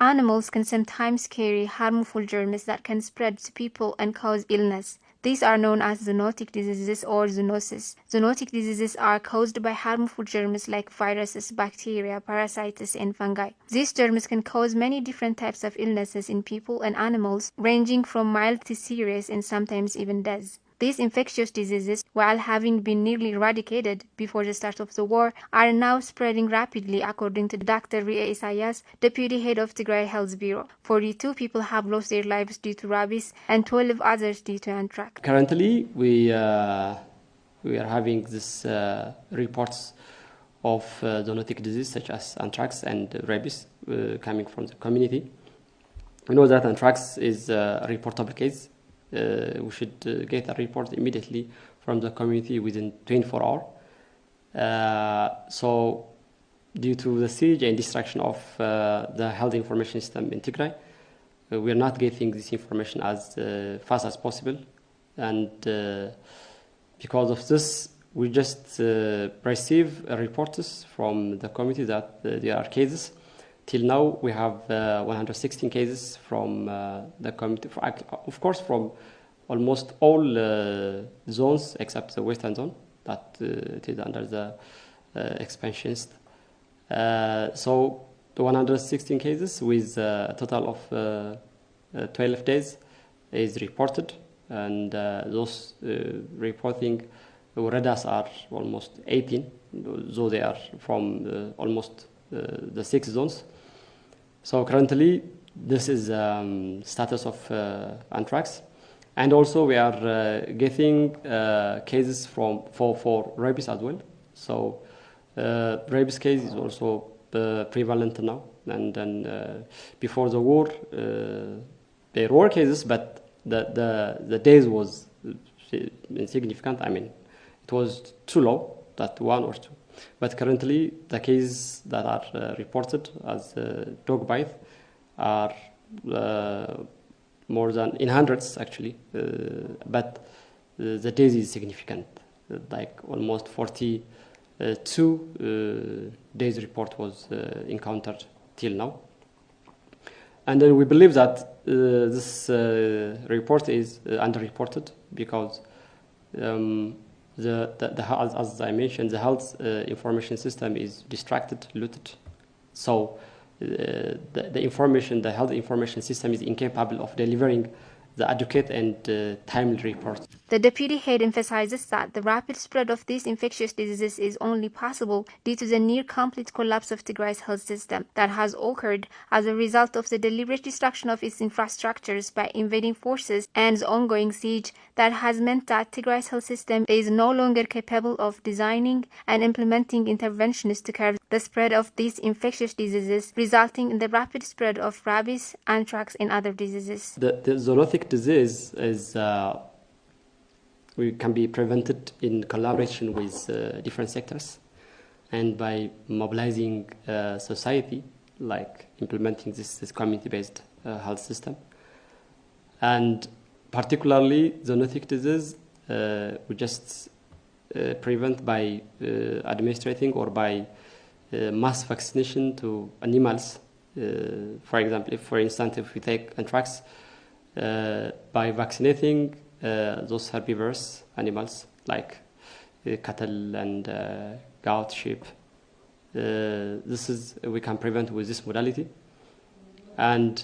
Animals can sometimes carry harmful germs that can spread to people and cause illness. These are known as zoonotic diseases or zoonosis. Zoonotic diseases are caused by harmful germs like viruses, bacteria, parasites, and fungi. These germs can cause many different types of illnesses in people and animals, ranging from mild to serious and sometimes even death. These infectious diseases, while having been nearly eradicated before the start of the war, are now spreading rapidly, according to Dr. Ria Isaias, deputy head of Tigray Health Bureau. 42 people have lost their lives due to rabies and 12 others due to anthrax. Currently, we are having this reports of zoonotic disease such as anthrax and rabies coming from the community. We know that anthrax is a reportable case. We should get a report immediately from the community within 24 hours. So due to the siege and destruction of the health information system in Tigray, we are not getting this information as fast as possible. And because of this, we just receive reports from the community that there are cases. Till now, we have 116 cases from the community, of course, from almost all zones except the western zone that it is under the expansionist. So the 116 cases with a total of 12 days is reported, and those reporting rabies are almost 18, though they are from almost the 6 zones. So currently, this is status of anthrax, and also we are getting cases for rabies as well. So rabies case is also prevalent now, and then before the war there were cases, but the days was insignificant. I mean, it was too low, that 1 or 2. But currently, the cases that are reported as dog bite are more than in hundreds, actually. But the days is significant, like almost 42 days report was encountered till now. And then we believe that this report is underreported because as I mentioned, the health information system is distracted, looted. So the health information system is incapable of delivering the adequate and timely reports. The deputy head emphasizes that the rapid spread of these infectious diseases is only possible due to the near-complete collapse of Tigray's health system that has occurred as a result of the deliberate destruction of its infrastructures by invading forces and the ongoing siege that has meant that Tigray's health system is no longer capable of designing and implementing interventions to curb the spread of these infectious diseases, resulting in the rapid spread of rabies, anthrax, and other diseases. The zoonotic disease is can be prevented in collaboration with different sectors and by mobilizing society, like implementing this community-based health system. And particularly zoonotic disease, we just prevent by administrating or by mass vaccination to animals. For example, for instance, if we take anthrax, by vaccinating those herbivorous animals like cattle and goat, sheep, we can prevent with this modality. And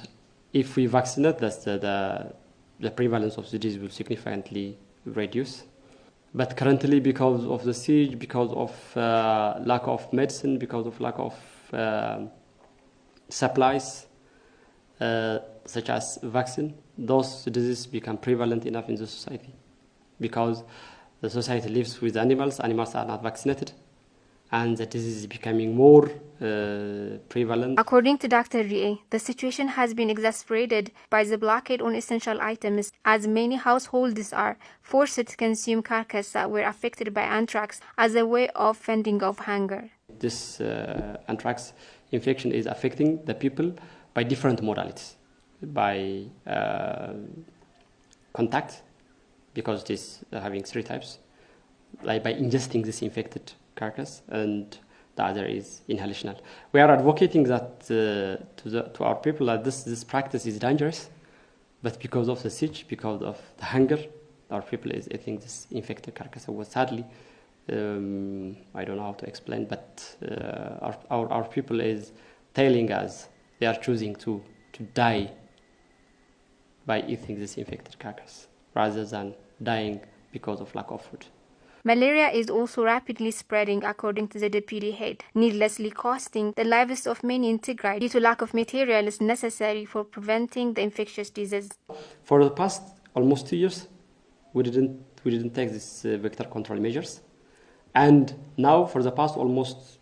if we vaccinate, that's the prevalence of the disease will significantly reduce. But currently, because of the siege, because of lack of medicine, because of lack of supplies, such as vaccine, those diseases become prevalent enough in the society because the society lives with animals are not vaccinated, and the disease is becoming more prevalent. According to Dr. Rie, the situation has been exacerbated by the blockade on essential items, as many households are forced to consume carcasses that were affected by anthrax as a way of fending off hunger. This anthrax infection is affecting the people by different modalities. By contact, because it is having 3 types, like by ingesting this infected carcass, and the other is inhalational. We are advocating that to our people that this practice is dangerous, but because of the siege, because of the hunger, our people is eating this infected carcass. So sadly, I don't know how to explain, but our people is telling us they are choosing to die by eating this infected carcass rather than dying because of lack of food. Malaria is also rapidly spreading, according to the deputy head, needlessly costing the lives of many in Tigray due to lack of materials necessary for preventing the infectious disease. For the past almost 2 years, we didn't take these vector control measures, and now for the past almost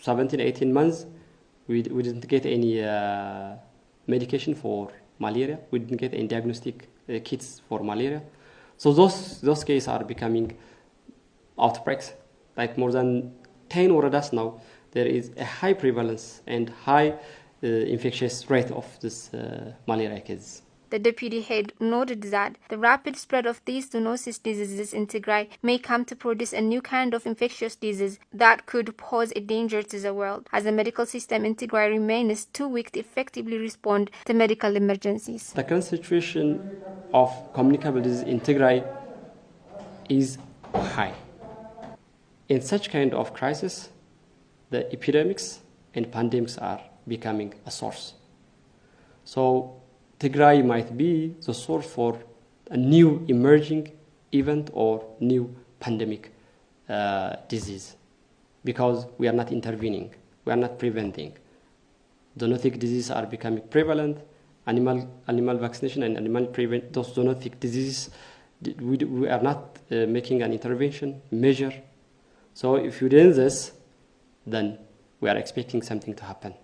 17-18 months, we didn't get any medication for malaria. We didn't get any diagnostic kits for malaria. So those cases are becoming outbreaks. Like more than 10 waradas now, there is a high prevalence and high infectious rate of this malaria cases. The deputy head noted that the rapid spread of these zoonosis diseases in Tigray may come to produce a new kind of infectious disease that could pose a danger to the world, as the medical system in Tigray remains too weak to effectively respond to medical emergencies. The current situation of communicable disease in Tigray is high. In such kind of crisis, the epidemics and pandemics are becoming a source. So Tigray might be the source for a new emerging event or new pandemic disease, because we are not intervening, we are not preventing. Zoonotic diseases are becoming prevalent. Animal vaccination and animal prevent those zoonotic diseases. We are not making an intervention measure. So if you do this, then we are expecting something to happen.